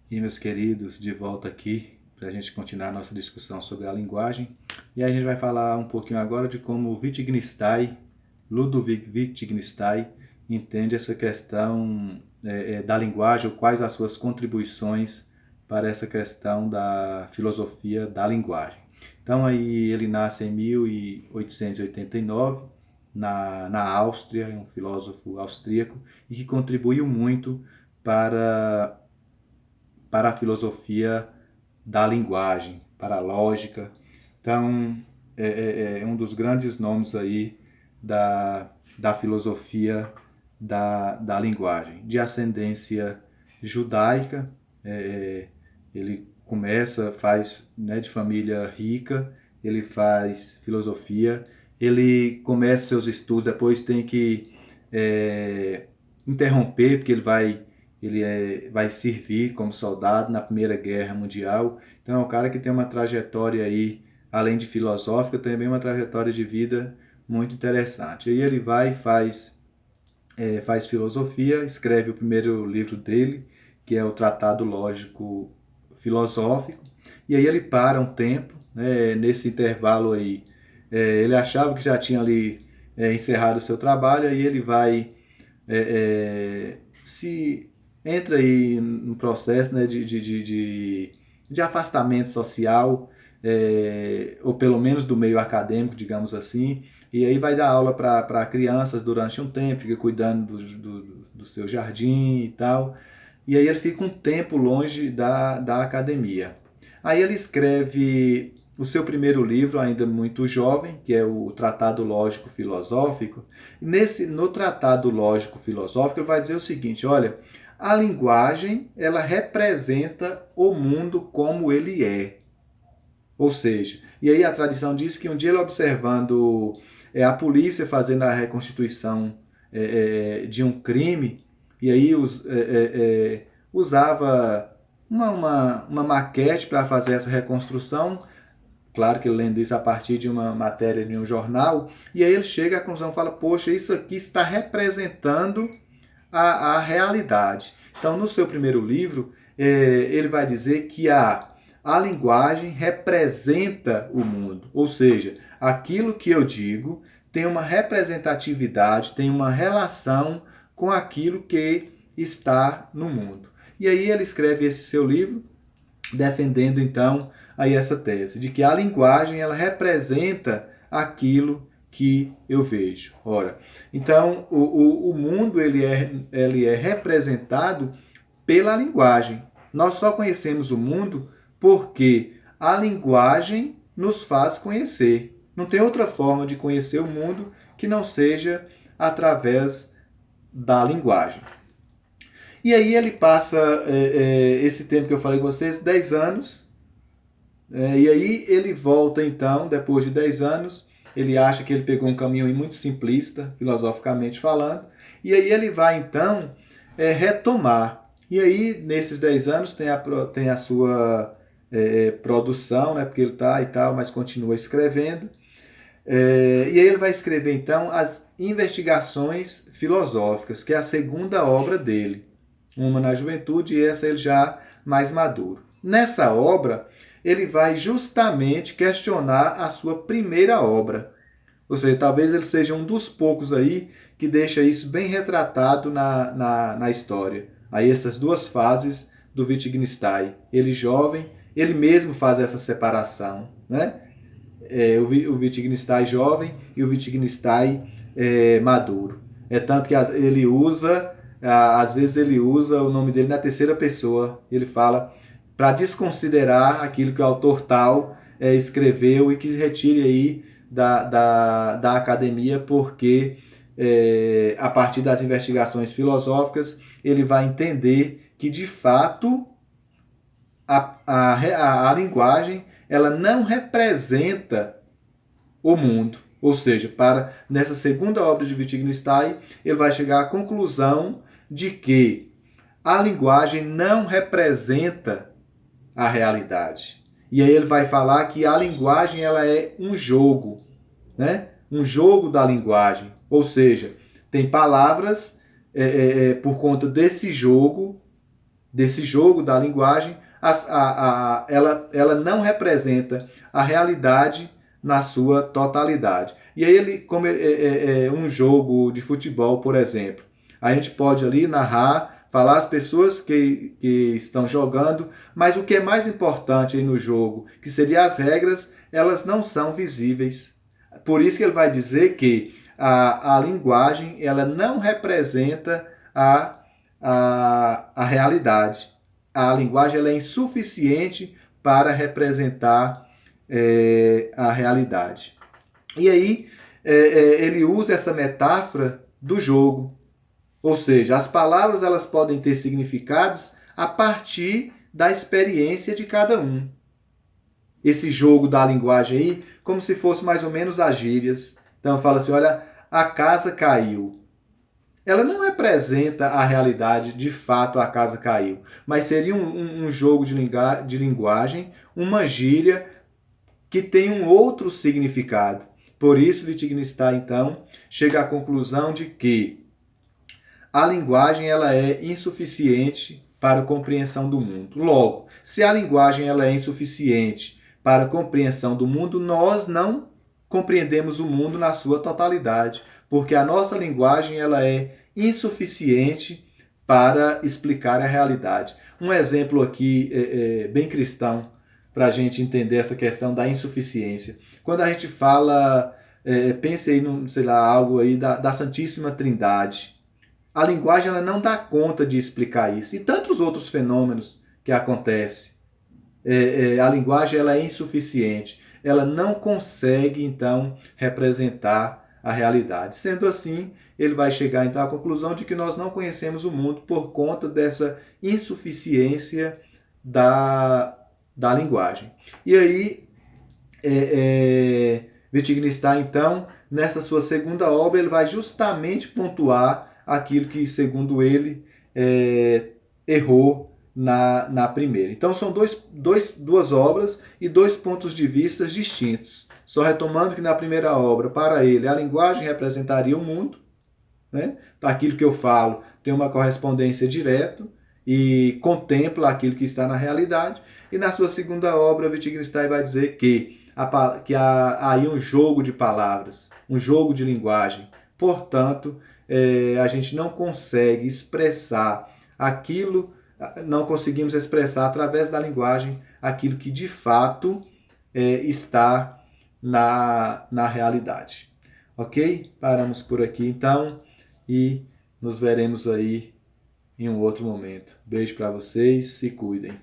E meus queridos, de volta aqui para a gente continuar a nossa discussão sobre a linguagem. E a gente vai falar um pouquinho agora de como Wittgenstein, Ludwig Wittgenstein, entende essa questão da linguagem, ou quais as suas contribuições para essa questão da filosofia da linguagem. Então aí ele nasce em 1889 na Áustria, é um filósofo austríaco e que contribuiu muito para para a filosofia da linguagem, para a lógica. Então, é um dos grandes nomes aí da filosofia da linguagem. De ascendência judaica, ele faz, né, de família rica, ele faz filosofia, ele começa seus estudos, depois tem que interromper, porque vai servir como soldado na Primeira Guerra Mundial. Então é um cara que tem uma trajetória aí, além de filosófica, também uma trajetória de vida muito interessante. Aí ele vai e faz filosofia, escreve o primeiro livro dele, que é o Tratado Lógico Filosófico, e aí ele para um tempo, né, nesse intervalo aí, ele achava que já tinha ali encerrado o seu trabalho, aí ele vai se entra aí no processo, né, de afastamento social, ou pelo menos do meio acadêmico, digamos assim, e aí vai dar aula para crianças durante um tempo, fica cuidando do seu jardim e tal, e aí ele fica um tempo longe da academia. Aí ele escreve o seu primeiro livro, ainda muito jovem, que é o Tratado Lógico Filosófico. No Tratado Lógico Filosófico, ele vai dizer o seguinte: olha, a linguagem ela representa o mundo como ele é. Ou seja, e aí a tradição diz que um dia ele observando a polícia fazendo a reconstituição de um crime, e aí usava uma maquete para fazer essa reconstrução. Claro que ele lendo isso a partir de uma matéria de um jornal, e aí ele chega à conclusão, fala, poxa, isso aqui está representando a realidade. Então, no seu primeiro livro, ele vai dizer que a linguagem representa o mundo, ou seja, aquilo que eu digo tem uma representatividade, tem uma relação com aquilo que está no mundo. E aí ele escreve esse seu livro, defendendo então aí essa tese de que a linguagem ela representa aquilo que eu vejo. Ora, então o mundo ele é representado pela linguagem. Nós só conhecemos o mundo porque a linguagem nos faz conhecer. Não tem outra forma de conhecer o mundo que não seja através da linguagem. E aí ele passa esse tempo que eu falei com vocês, 10 anos, e aí ele volta então, depois de 10 anos, ele acha que ele pegou um caminho muito simplista, filosoficamente falando, e aí ele vai então retomar. E aí, nesses 10 anos, tem a sua produção, né, porque ele está e tal, mas continua escrevendo. E aí ele vai escrever então as Investigações Filosóficas, que é a segunda obra dele. Uma na juventude e essa ele já mais maduro. Nessa obra, ele vai justamente questionar a sua primeira obra. Ou seja, talvez ele seja um dos poucos aí que deixa isso bem retratado na história. Aí essas duas fases do Wittgenstein. Ele jovem, ele mesmo faz essa separação, né? O Wittgenstein jovem e o Wittgenstein maduro. É tanto que ele usa, às vezes ele usa o nome dele na terceira pessoa. Ele fala para desconsiderar aquilo que o autor tal escreveu e que retire aí da academia, porque a partir das investigações filosóficas ele vai entender que de fato a linguagem ela não representa o mundo. Ou seja, nessa segunda obra de Wittgenstein, ele vai chegar à conclusão de que a linguagem não representa a realidade. E aí ele vai falar que a linguagem ela é um jogo, né? Um jogo da linguagem. Ou seja, tem palavras por conta desse jogo desse jogo da linguagem, ela não representa a realidade na sua totalidade. E aí ele, como é um jogo de futebol, por exemplo, a gente pode ali narrar, falar as pessoas que estão jogando, mas o que é mais importante aí no jogo, que seria as regras, elas não são visíveis. Por isso que ele vai dizer que a linguagem ela não representa a realidade. A linguagem ela é insuficiente para representar a realidade. E aí ele usa essa metáfora do jogo. Ou seja, as palavras elas podem ter significados a partir da experiência de cada um. Esse jogo da linguagem aí, como se fosse mais ou menos as gírias. Então fala assim, olha, a casa caiu. Ela não representa a realidade, de fato a casa caiu, mas seria um jogo de linguagem, uma gíria que tem um outro significado. Por isso, Wittgenstein, então, chega à conclusão de que a linguagem ela é insuficiente para a compreensão do mundo. Logo, se a linguagem ela é insuficiente para a compreensão do mundo, nós não compreendemos o mundo na sua totalidade, porque a nossa linguagem ela é insuficiente para explicar a realidade. Um exemplo aqui bem cristão para a gente entender essa questão da insuficiência. Quando a gente fala, pense aí, sei lá, algo aí da Santíssima Trindade. A linguagem ela não dá conta de explicar isso. E tantos outros fenômenos que acontecem. A linguagem ela é insuficiente. Ela não consegue, então, representar a realidade. Sendo assim, ele vai chegar, então, à conclusão de que nós não conhecemos o mundo por conta dessa insuficiência da linguagem. E aí, Wittgenstein, então, nessa sua segunda obra, ele vai justamente pontuar aquilo que, segundo ele, errou na primeira. Então, são duas obras e dois pontos de vista distintos. Só retomando que na primeira obra, para ele, a linguagem representaria o mundo, né? Aquilo que eu falo tem uma correspondência direta e contempla aquilo que está na realidade. E na sua segunda obra, Wittgenstein vai dizer que há aí um jogo de palavras, um jogo de linguagem. Portanto, a gente não consegue expressar aquilo, não conseguimos expressar através da linguagem aquilo que de fato está na realidade. Ok? Paramos por aqui então e nos veremos aí em um outro momento. Beijo para vocês, se cuidem.